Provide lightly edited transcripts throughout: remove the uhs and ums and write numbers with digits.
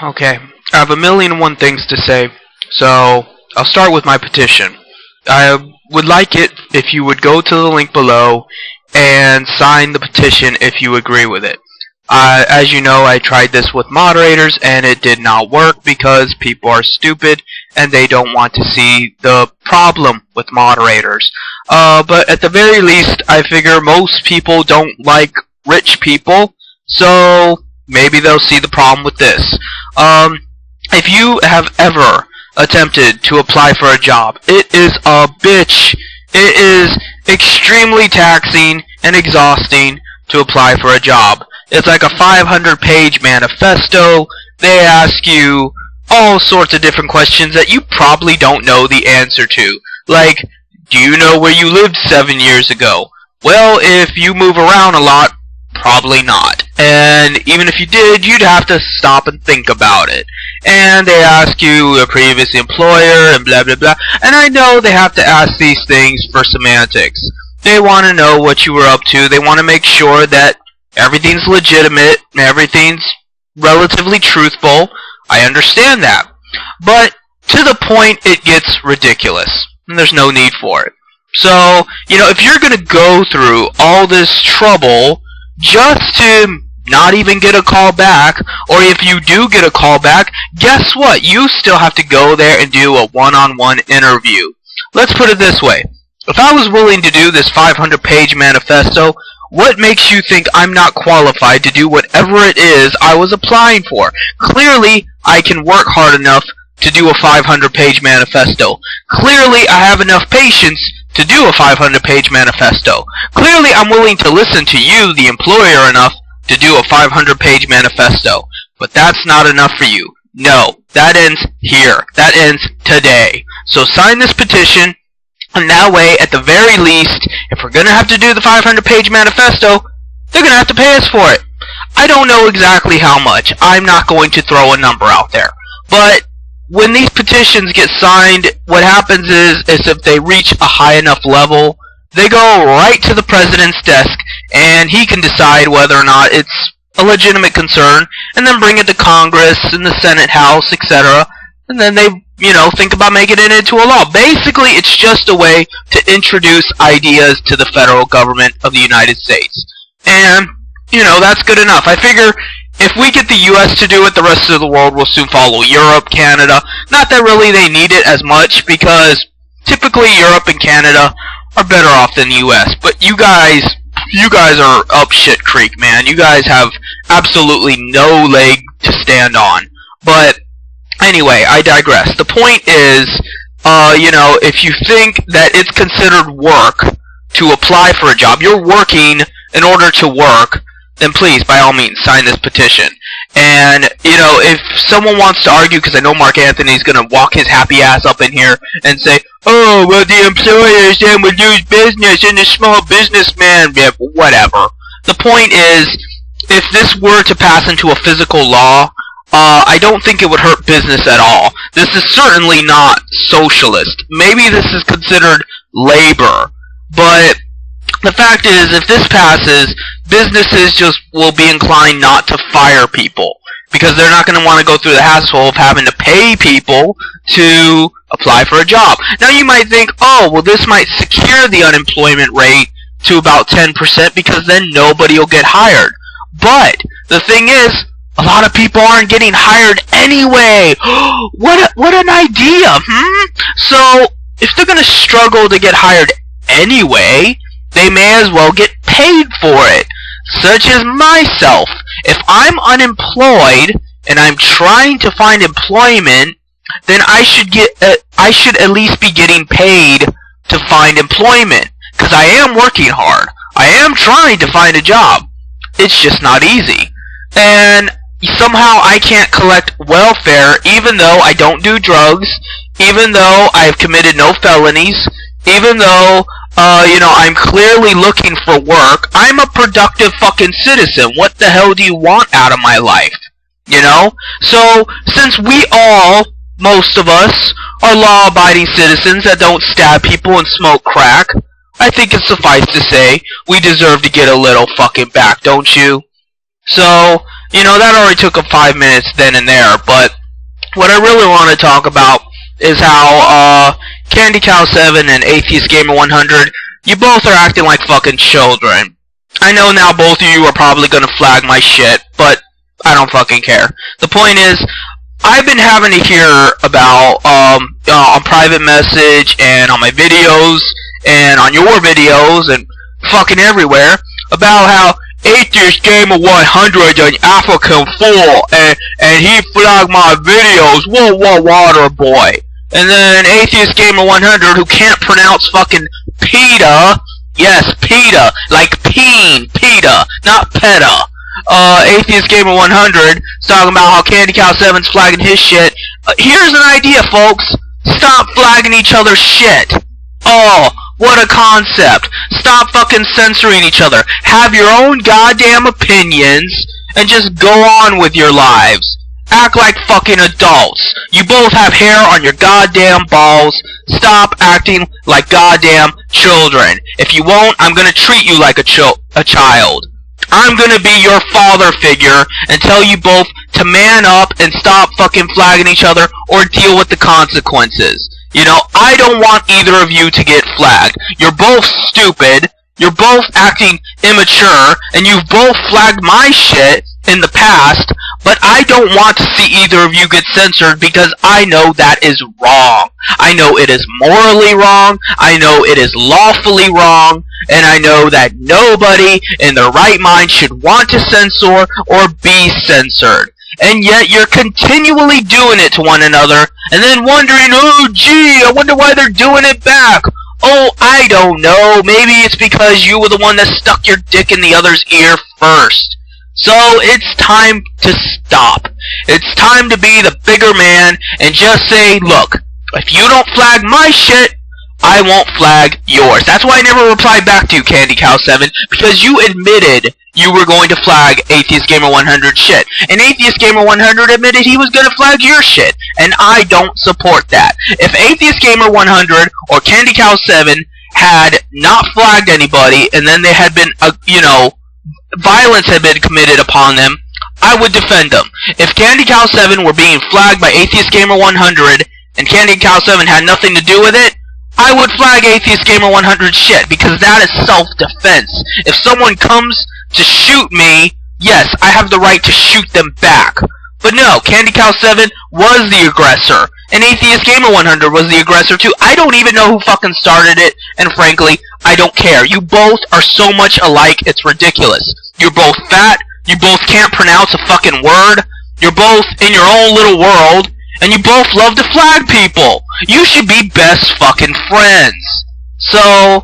Okay, I have a million and one things to say, so I'll start with my petition. I would like it if you would go to the link below and sign the petition if you agree with it. As you know, I tried this with moderators and it did not work because people are stupid and they don't want to see the problem with moderators. But at the very least, I figure most people don't like rich people, so maybe they'll see the problem with this. If you have ever attempted to apply for a job, it is a bitch. It is extremely taxing and exhausting to apply for a job. It's like a 500-page manifesto. They ask you all sorts of different questions that you probably don't know the answer to. Like, do you know where you lived 7 years ago? Well, if you move around a lot, probably not. And even if you did, you'd have to stop and think about it. And they ask you your previous employer and blah blah blah. And I know they have to ask these things for semantics. They want to know what you were up to. They want to make sure that everything's legitimate, everything's relatively truthful. I understand that. But to the point, it gets ridiculous. And there's no need for it. So, if you're going to go through all this trouble just to not even get a call back, or if you do get a call back, guess what? You still have to go there and do a one-on-one interview. Let's put it this way. If I was willing to do this 500-page manifesto, what makes you think I'm not qualified to do whatever it is I was applying for? Clearly, I can work hard enough to do a 500-page manifesto. Clearly, I have enough patience to do a 500-page manifesto. Clearly, I'm willing to listen to you, the employer, enough to do a 500-page manifesto. But that's not enough for you. No, that ends here. That ends today. So sign this petition, and that way, at the very least, if we're going to have to do the 500-page manifesto, they're going to have to pay us for it. I don't know exactly how much. I'm not going to throw a number out there. But when these petitions get signed, what happens is if they reach a high enough level, they go right to the president's desk, and he can decide whether or not it's a legitimate concern, and then bring it to Congress and the Senate, House, etc., and then they, think about making it into a law. Basically, it's just a way to introduce ideas to the federal government of the United States. And, that's good enough. I figure if we get the U.S. to do it, the rest of the world will soon follow. Europe, Canada. Not that really they need it as much, because typically Europe and Canada are better off than the U.S. But you guys are up shit creek, man. You guys have absolutely no leg to stand on. But anyway, I digress. The point is, if you think that it's considered work to apply for a job, you're working in order to work, then please, by all means, sign this petition. And, if someone wants to argue, because I know Mark Anthony's going to walk his happy ass up in here and say, oh, well, the employers then would lose business and the small businessman, yeah, whatever. The point is, if this were to pass into a physical law, I don't think it would hurt business at all. This is certainly not socialist. Maybe this is considered labor. But the fact is, if this passes, businesses just will be inclined not to fire people, because they're not going to want to go through the hassle of having to pay people to apply for a job. Now you might think, oh, well, this might secure the unemployment rate to about 10%, because then nobody will get hired. But the thing is, a lot of people aren't getting hired anyway. What an idea, So, if they're going to struggle to get hired anyway, they may as well get paid for it. Such as myself. If I'm unemployed and I'm trying to find employment, then I should at least be getting paid to find employment, because I am working hard. I am trying to find a job. It's just not easy. And somehow I can't collect welfare even though I don't do drugs, even though I've committed no felonies, even though I'm clearly looking for work. I'm a productive fucking citizen. What the hell do you want out of my life? So, since we all, most of us, are law-abiding citizens that don't stab people and smoke crack, I think it's suffice to say, we deserve to get a little fucking back, don't you? So, you know, that already took up 5 minutes then and there, but what I really want to talk about is how, Candy Cow 7 and Atheist Gamer 100, you both are acting like fucking children. I know now both of you are probably gonna flag my shit, but I don't fucking care. The point is, I've been having to hear about, on private message, and on my videos, and on your videos, and fucking everywhere, about how Atheist Gamer 100 an African fool, and he flagged my videos, whoa, water boy. And then Atheist Gamer 100, who can't pronounce fucking PETA, yes, PETA, like PETA, not PETA. Atheist Gamer 100 is talking about how Candy Cow 7's flagging his shit. Here's an idea, folks. Stop flagging each other's shit. Oh, what a concept. Stop fucking censoring each other. Have your own goddamn opinions and just go on with your lives. Act like fucking adults. You both have hair on your goddamn balls. Stop acting like goddamn children. If you won't, I'm gonna treat you like a child. I'm gonna be your father figure and tell you both to man up and stop fucking flagging each other or deal with the consequences. You know, I don't want either of you to get flagged. You're both stupid, you're both acting immature, and you've both flagged my shit in the past, but I don't want to see either of you get censored because I know that is wrong. I know it is morally wrong, I know it is lawfully wrong, and I know that nobody in their right mind should want to censor or be censored. And yet you're continually doing it to one another, and then wondering, oh gee, I wonder why they're doing it back. Oh, I don't know, maybe it's because you were the one that stuck your dick in the other's ear first. So it's time to stop. It's time to be the bigger man and just say, look, if you don't flag my shit, I won't flag yours. That's why I never replied back to you, Candy Cow 7, because you admitted you were going to flag Atheist Gamer 100 shit. And Atheist Gamer 100 admitted he was going to flag your shit. And I don't support that. If Atheist Gamer 100 or Candy Cow 7 had not flagged anybody, and then they had been, violence had been committed upon them, I would defend them. If Candy Cow 7 were being flagged by Atheist Gamer 100, and Candy Cow 7 had nothing to do with it, I would flag Atheist Gamer 100 shit, because that is self-defense. If someone comes to shoot me, yes, I have the right to shoot them back. But no, Candy Cow 7 was the aggressor, and Atheist Gamer 100 was the aggressor too. I don't even know who fucking started it, and frankly, I don't care. You both are so much alike, it's ridiculous. You're both fat, you both can't pronounce a fucking word, you're both in your own little world, and you both love to flag people. You should be best fucking friends. So,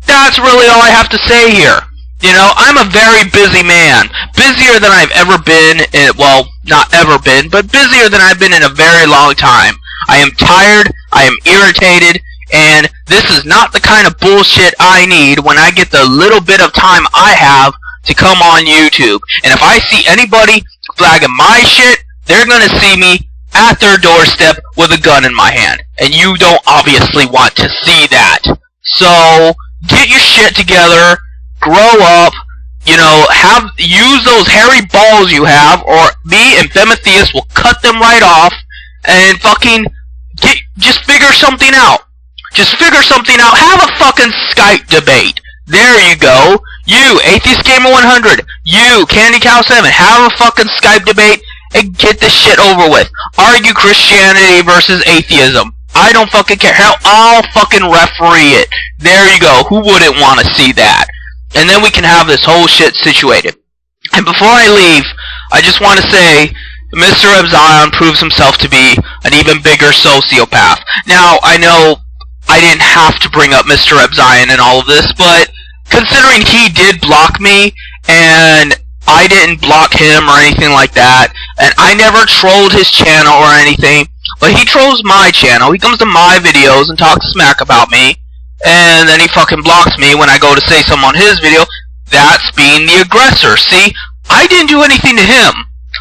that's really all I have to say here. You know, I'm a very busy man. Busier than I've ever been, well, not ever been, but busier than I've been in a very long time. I am tired, I am irritated, and this is not the kind of bullshit I need when I get the little bit of time I have to come on YouTube. And if I see anybody flagging my shit, they're gonna see me at their doorstep with a gun in my hand. And you don't obviously want to see that. So, get your shit together, grow up, you know, use those hairy balls you have, or me and Femithius will cut them right off, and fucking, just figure something out. Just figure something out. Have a fucking Skype debate. There you go. You, Atheist Gamer 100, you, Candy Cow 7, have a fucking Skype debate and get this shit over with. Argue Christianity versus atheism. I don't fucking care. Hell, I'll fucking referee it. There you go. Who wouldn't want to see that? And then we can have this whole shit situated. And before I leave, I just want to say, Mr. Ebzion proves himself to be an even bigger sociopath. Now, I know I didn't have to bring up Mr. Ebzion in all of this, but considering he did block me, and I didn't block him or anything like that, and I never trolled his channel or anything, but he trolls my channel. He comes to my videos and talks smack about me, and then he fucking blocks me when I go to say something on his video. That's being the aggressor. See, I didn't do anything to him,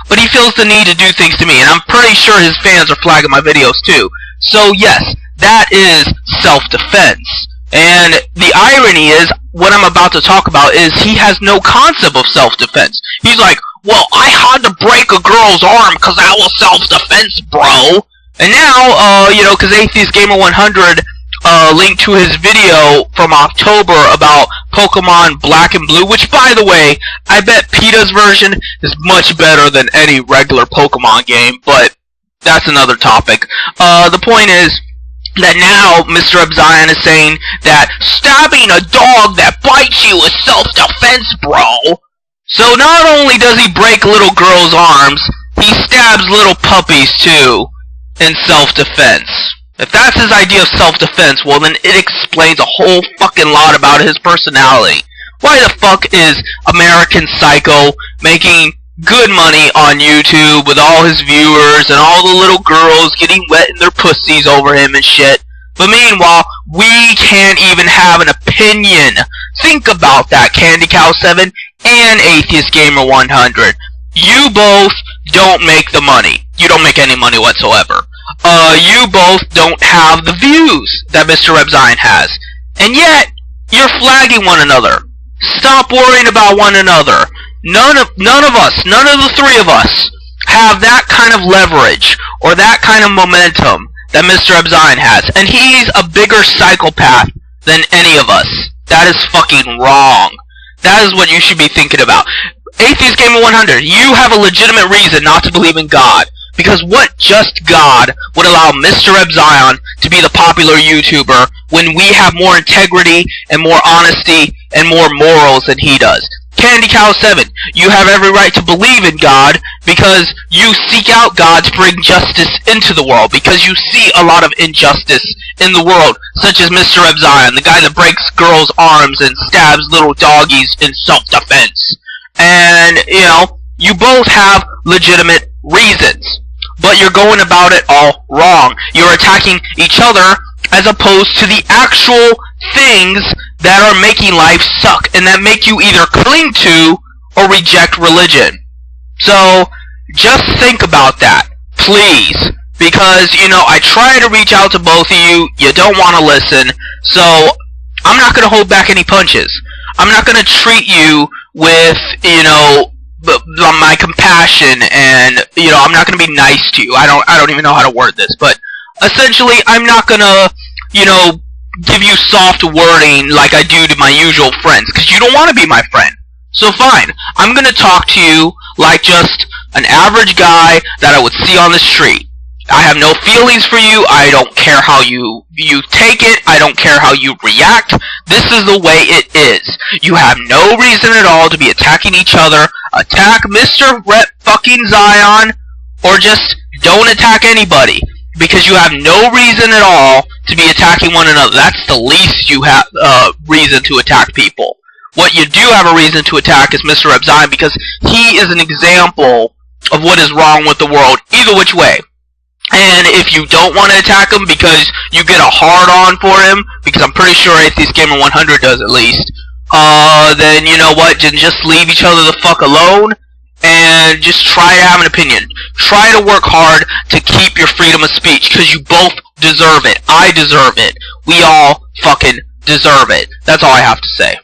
but he feels the need to do things to me, and I'm pretty sure his fans are flagging my videos too. So yes, that is self-defense. And the irony is, what I'm about to talk about is he has no concept of self-defense. He's like, well, I had to break a girl's arm because that was self-defense, bro. And now, because Atheist Gamer 100 linked to his video from October about Pokemon Black and Blue, which, by the way, I bet PETA's version is much better than any regular Pokemon game, but that's another topic. The point is that now Mr. Ebzion is saying that stabbing a dog that bites you is self-defense, bro. So not only does he break little girls' arms, he stabs little puppies too in self-defense. If that's his idea of self-defense, well then it explains a whole fucking lot about his personality. Why the fuck is American Psycho making good money on YouTube with all his viewers and all the little girls getting wet in their pussies over him and shit? But meanwhile, we can't even have an opinion. Think about that, Candy Cow 7 and Atheist Gamer 100. You both don't make the money. You don't make any money whatsoever. You both don't have the views that Mr. Ebzion has. And yet, you're flagging one another. Stop worrying about one another. None of the three of us have that kind of leverage or that kind of momentum that Mr. Ebzion has. And he's a bigger psychopath than any of us. That is fucking wrong. That is what you should be thinking about. Atheist Gamer 100, you have a legitimate reason not to believe in God. Because what just God would allow Mr. Ebzion to be the popular YouTuber when we have more integrity and more honesty and more morals than he does? Candy Cow 7, you have every right to believe in God because you seek out God to bring justice into the world, because you see a lot of injustice in the world, such as Mr. Ebzion, the guy that breaks girls' arms and stabs little doggies in self-defense. And, you both have legitimate reasons, but you're going about it all wrong. You're attacking each other as opposed to the actual things that are making life suck and that make you either cling to or reject religion. So, just think about that, please. Because, I try to reach out to both of you, you don't want to listen, so I'm not going to hold back any punches. I'm not going to treat you with, my compassion, and, I'm not going to be nice to you. I don't even know how to word this, but essentially, I'm not going to, give you soft wording like I do to my usual friends, because you don't want to be my friend. So fine, I'm going to talk to you like just an average guy that I would see on the street. I have no feelings for you. I don't care how you take it. I don't care how you react. This is the way it is. You have no reason at all to be attacking each other. Attack Mr. fucking Zion, or just don't attack anybody, because you have no reason at all to be attacking one another. That's the least you have reason to attack people. What you do have a reason to attack is Mr. Ebzion, because he is an example of what is wrong with the world, either which way. And if you don't want to attack him because you get a hard-on for him, because I'm pretty sure Atheist Gamer 100 does at least, then you know what, just leave each other the fuck alone, and just try to have an opinion. Try to work hard to keep your freedom of speech, because you both deserve it. I deserve it. We all fucking deserve it. That's all I have to say.